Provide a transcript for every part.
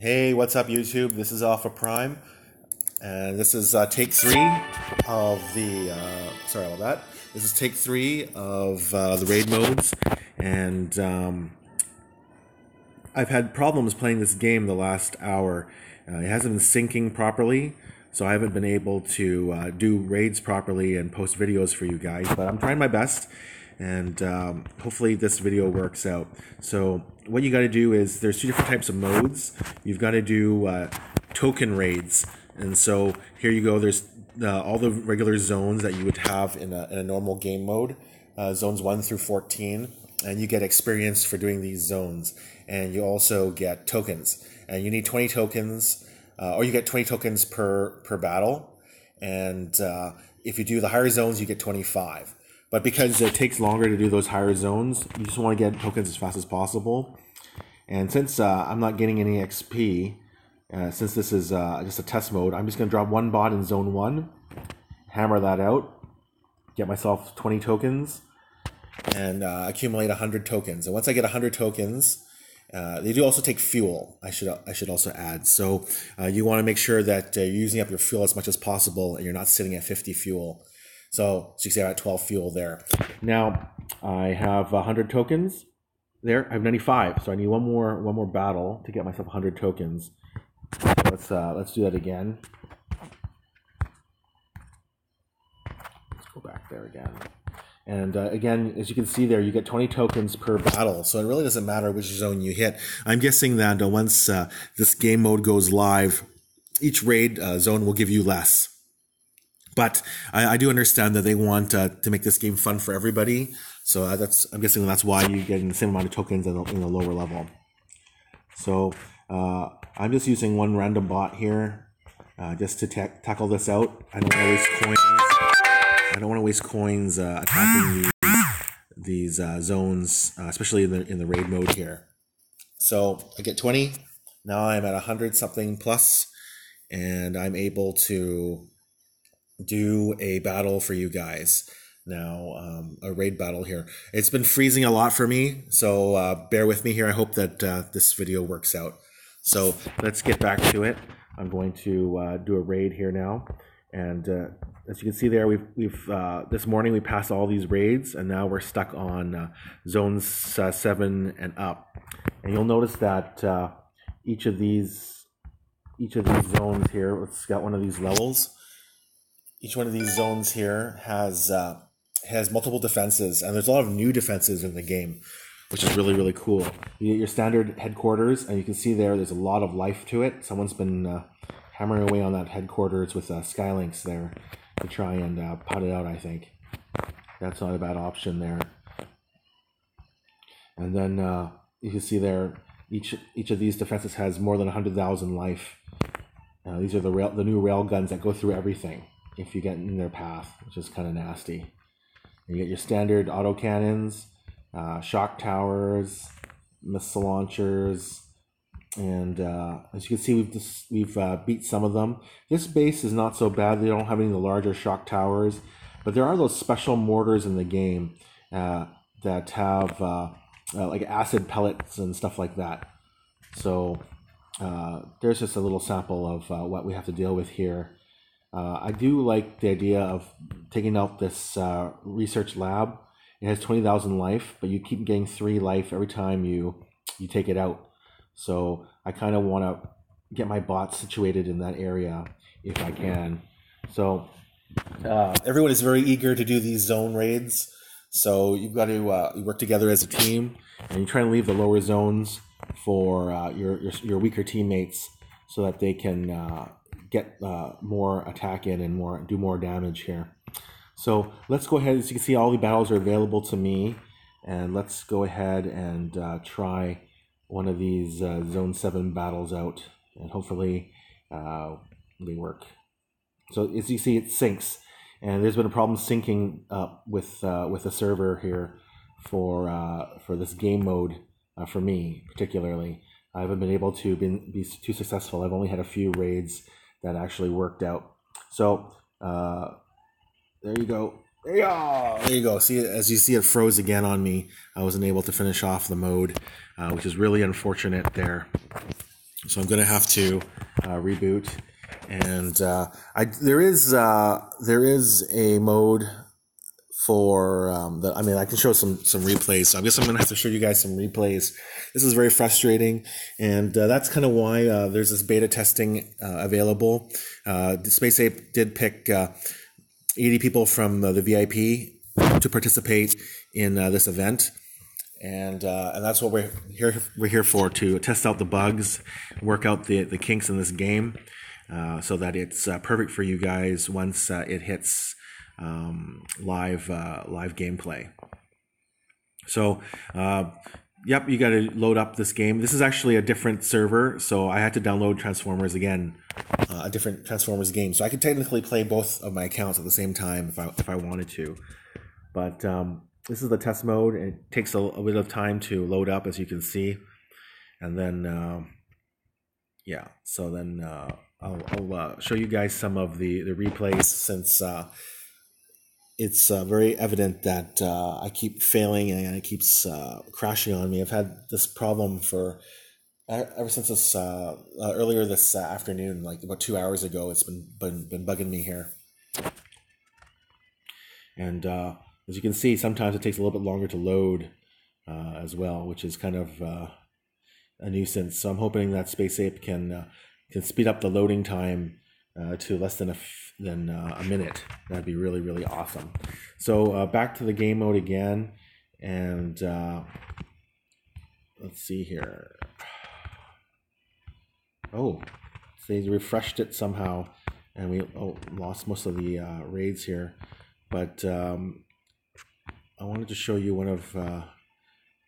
Hey, what's up, YouTube? This is Alpha Prime, and this is take three of the. Sorry about that. This is take three of the raid modes, and I've had problems playing this game the last hour. It hasn't been syncing properly, so I haven't been able to do raids properly and post videos for you guys. But I'm trying my best, and hopefully this video works out. So what you got to do is there's two different types of modes. You've got to do token raids, and so here you go. There's all the regular zones that you would have in a normal game mode, zones 1 through 14, and you get experience for doing these zones, and you also get tokens, and you need 20 tokens, or you get 20 tokens per battle, and if you do the higher zones, you get 25. But because it takes longer to do those higher zones, you just want to get tokens as fast as possible. And since I'm not getting any XP, since this is just a test mode, I'm just going to drop one bot in zone 1, hammer that out, get myself 20 tokens, and accumulate 100 tokens. And once I get 100 tokens, they do also take fuel, I should also add. So you want to make sure that you're using up your fuel as much as possible and you're not sitting at 50 fuel. So you see I'm at 12 fuel there. Now I have 100 tokens there. I have 95, so I need one more battle to get myself 100 tokens. Let's do that again. Let's go back there again. And again, as you can see there, you get 20 tokens per battle. So it really doesn't matter which zone you hit. I'm guessing that once this game mode goes live, each raid zone will give you less. But I do understand that they want to make this game fun for everybody. So I'm guessing that's why you get the same amount of tokens in the lower level. So I'm just using one random bot here just to tackle this out. I don't want to waste coins. I don't want to waste coins attacking these zones, especially in the raid mode here. So I get 20. Now I'm at 100 something plus, and I'm able to do a battle for you guys now, a raid battle here. It's been freezing a lot for me, so bear with me here. I hope that this video works out. So let's get back to it. I'm going to do a raid here now, and as you can see there, we've this morning we passed all these raids, and now we're stuck on zones 7 and up. And you'll notice that each of these zones here, let's get one of these levels. Each one of these zones here has multiple defenses, and there's a lot of new defenses in the game, which is really, really cool. You get your standard headquarters, and you can see there's a lot of life to it. Someone's been hammering away on that headquarters with Skylinks there to try and put it out, I think. That's not a bad option there. And then you can see there, each of these defenses has more than 100,000 life. These are the new rail guns that go through everything if you get in their path, which is kind of nasty. And you get your standard autocannons, shock towers, missile launchers, and as you can see, we've beat some of them. This base is not so bad. They don't have any of the larger shock towers, but there are those special mortars in the game that have like acid pellets and stuff like that. So there's just a little sample of what we have to deal with here. I do like the idea of taking out this research lab. It has 20,000 life, but you keep getting 3 life every time you take it out. So I kind of want to get my bots situated in that area if I can. So everyone is very eager to do these zone raids. So you've got to work together as a team, and you try and leave the lower zones for your weaker teammates so that they can get more attack in and do more damage here. So let's go ahead. As you can see, all the battles are available to me, and let's go ahead and try one of these zone 7 battles out, and hopefully they work. So as you see, it syncs, and there's been a problem syncing up with the server here for this game mode for me particularly. I haven't been able to be too successful. I've only had a few raids that actually worked out. So there you go. There you go. See, as you see, it froze again on me. I wasn't able to finish off the mode, which is really unfortunate there. So I'm going to have to reboot. And there is a mode for I can show some replays. So I guess I'm going to have to show you guys some replays. This is very frustrating, and that's kind of why there's this beta testing available. Space Ape did pick 80 people from the VIP to participate in this event. And that's what we're here for, to test out the bugs, work out the kinks in this game, so that it's perfect for you guys once it hits live gameplay. So yep, you got to load up this game. This is actually a different server, so I had to download Transformers again, a different Transformers game. So I could technically play both of my accounts at the same time if I wanted to, but this is the test mode. It takes a bit of time to load up, as you can see. And then, yeah, so then I'll show you guys some of the replays, since it's very evident that I keep failing and it keeps crashing on me. I've had this problem for ever since this earlier this afternoon, like about 2 hours ago. It's been bugging me here. And as you can see, sometimes it takes a little bit longer to load as well, which is kind of a nuisance. So I'm hoping that Space Ape can speed up the loading time to less than a minute. That'd be really, really awesome. So back to the game mode again, and let's see here. Oh, they refreshed it somehow, and we lost most of the raids here. But I wanted to show you one of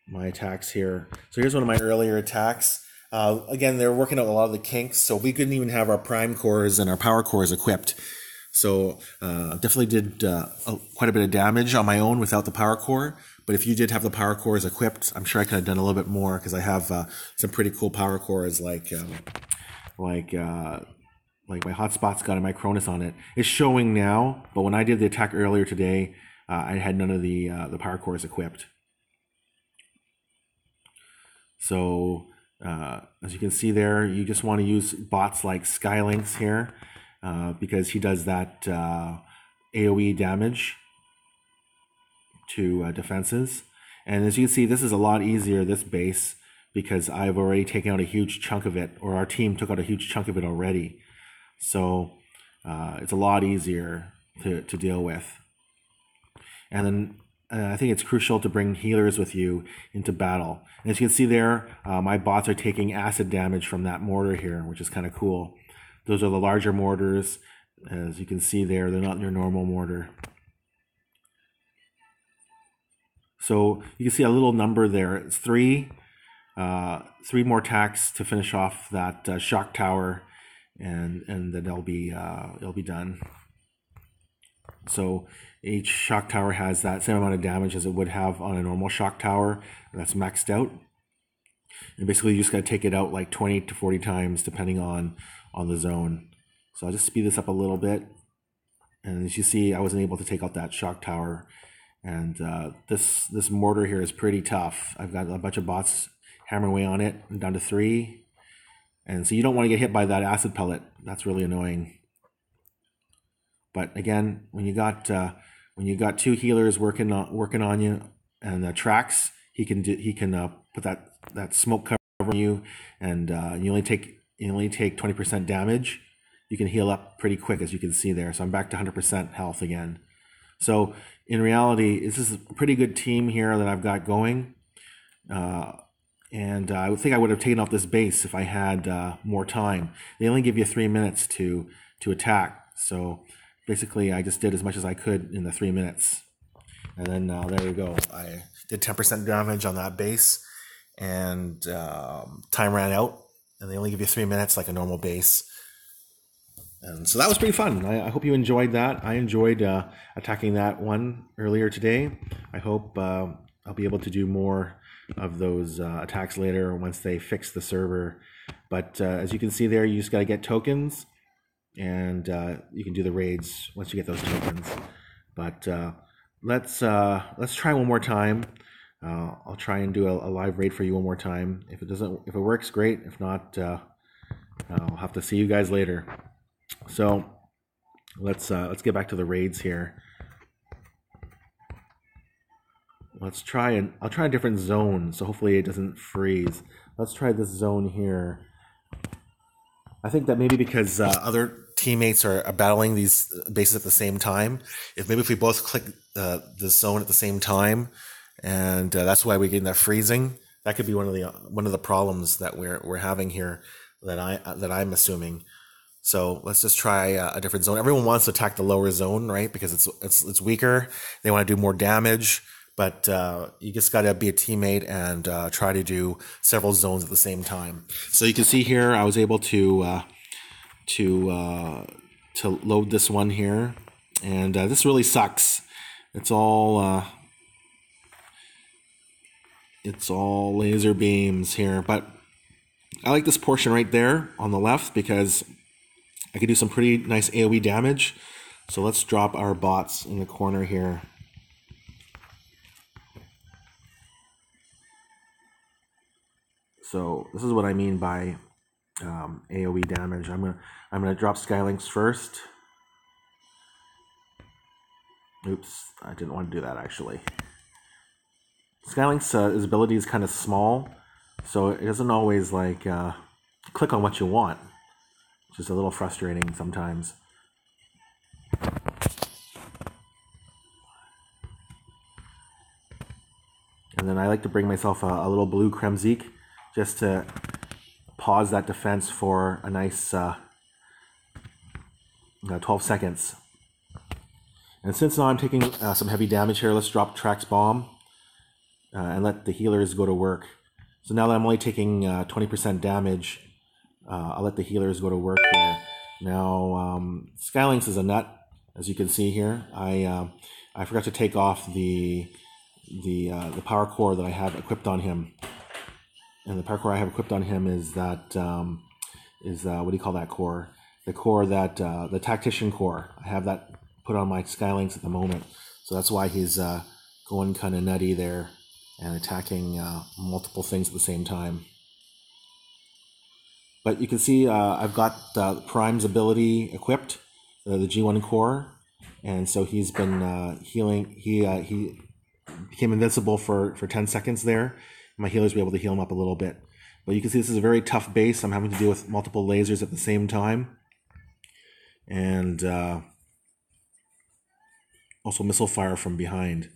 my attacks here. So here's one of my earlier attacks. Again, they're working out a lot of the kinks, so we couldn't even have our prime cores and our power cores equipped. So definitely did quite a bit of damage on my own without the power core. But if you did have the power cores equipped, I'm sure I could have done a little bit more, because I have some pretty cool power cores, like my hotspot's got a Micronus on it. It's showing now, but when I did the attack earlier today, I had none of the power cores equipped. So as you can see there, you just want to use bots like Skylinks here, because he does that AoE damage to defenses. And as you can see, this is a lot easier, this base, because I've already taken out a huge chunk of it, or our team took out a huge chunk of it already. So it's a lot easier to deal with. And then I think it's crucial to bring healers with you into battle. And as you can see there, my bots are taking acid damage from that mortar here, which is kind of cool. Those are the larger mortars. As you can see there, they're not your normal mortar. So you can see a little number there. It's three more attacks to finish off that shock tower, and then it'll be done. So each shock tower has that same amount of damage as it would have on a normal shock tower that's maxed out. And basically you just got to take it out like 20 to 40 times depending on the zone. So I'll just speed this up a little bit. And as you see, I wasn't able to take out that shock tower. And this mortar here is pretty tough. I've got a bunch of bots hammering away on it. I'm down to 3. And so you don't want to get hit by that acid pellet. That's really annoying. But again, when you got 2 healers working on you, and Trax, he can put that smoke cover on you, and you only take 20% damage. You can heal up pretty quick, as you can see there. So I'm back to 100% health again. So in reality, this is a pretty good team here that I've got going. And I think I would have taken out this base if I had more time. They only give you 3 minutes to attack. So basically, I just did as much as I could in the 3 minutes. And then there you go. I did 10% damage on that base, and time ran out. And they only give you 3 minutes like a normal base. And so that was pretty fun. I hope you enjoyed that. I enjoyed attacking that one earlier today. I hope I'll be able to do more of those attacks later once they fix the server. But as you can see there, you just got to get tokens, and you can do the raids once you get those tokens. But let's try one more time. I'll try and do a live raid for you one more time. If it works, great. If not, I'll have to see you guys later. So let's get back to the raids here. I'll try a different zone, so hopefully it doesn't freeze. Let's try this zone here. I think that maybe because other teammates are battling these bases at the same time, if we both click the zone at the same time, and that's why we're getting that freezing. That could be one of the problems that we're having here, that I'm assuming. So let's just try a different zone. Everyone wants to attack the lower zone, right? Because it's weaker. They want to do more damage. But you just got to be a teammate and try to do several zones at the same time. So you can see here, I was able to load this one here, and this really sucks. It's all laser beams here, but I like this portion right there on the left because I can do some pretty nice AoE damage. So let's drop our bots in the corner here. So this is what I mean by AoE damage. I'm gonna drop Skylinks first. Oops, I didn't want to do that actually. Skylink's his ability is kind of small, so it doesn't always click on what you want, which is a little frustrating sometimes. And then I like to bring myself a little blue Kremzik, just to pause that defense for a nice 12 seconds. And since now I'm taking some heavy damage here, let's drop Trax Bomb and let the healers go to work. So now that I'm only taking 20% damage, I'll let the healers go to work here. Now, Skylinks is a nut, as you can see here. I forgot to take off the power core that I have equipped on him. And the power core I have equipped on him is that, what do you call that core? The core that, the Tactician core. I have that put on my Skylinks at the moment. So that's why he's going kind of nutty there and attacking multiple things at the same time. But you can see I've got Prime's ability equipped, the G1 core. And so he's been healing. He became invincible for 10 seconds there. My healers will be able to heal him up a little bit. But you can see this is a very tough base. I'm having to deal with multiple lasers at the same time. And also missile fire from behind.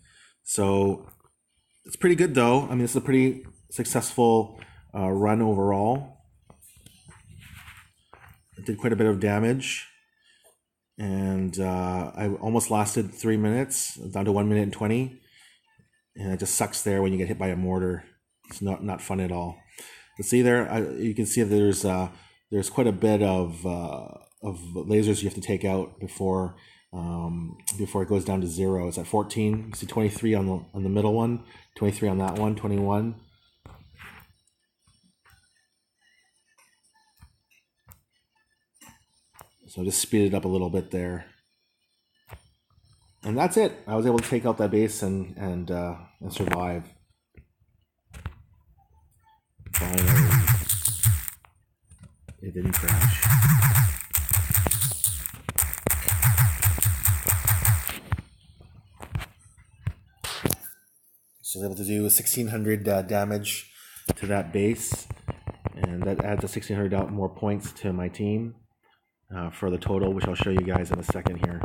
So it's pretty good though. I mean, this is a pretty successful run overall. It did quite a bit of damage. And I almost lasted 3 minutes, down to 1 minute and 20. And it just sucks there when you get hit by a mortar. It's not fun at all. But see there, you can see there's quite a bit of lasers you have to take out before it goes down to 0. It's at 14. You see 23 on the middle one, 23 on that one, 21. So just speed it up a little bit there. And that's it. I was able to take out that base and survive. Finally, it didn't crash. So I was able to do 1,600 damage to that base, and that adds 1,600 more points to my team for the total, which I'll show you guys in a second here.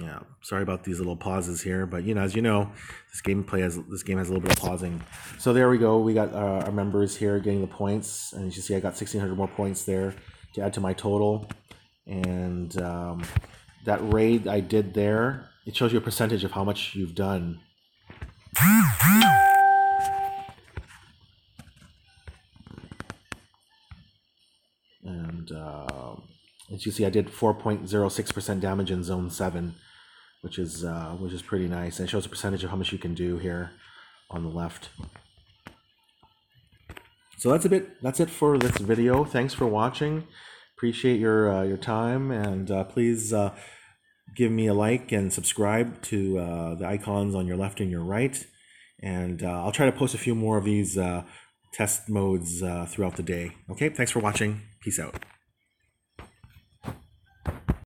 Yeah, sorry about these little pauses here, but as you know, this game has a little bit of pausing. So there we go. We got our members here getting the points, and you can see I got 1,600 more points there to add to my total. And that raid I did there, it shows you a percentage of how much you've done. And as you see, I did 4.06% damage in Zone 7. Which is pretty nice. And it shows a percentage of how much you can do here on the left. So that's it for this video. Thanks for watching. Appreciate your time, and please give me a like and subscribe to the icons on your left and your right. And I'll try to post a few more of these test modes throughout the day. Okay, thanks for watching. Peace out.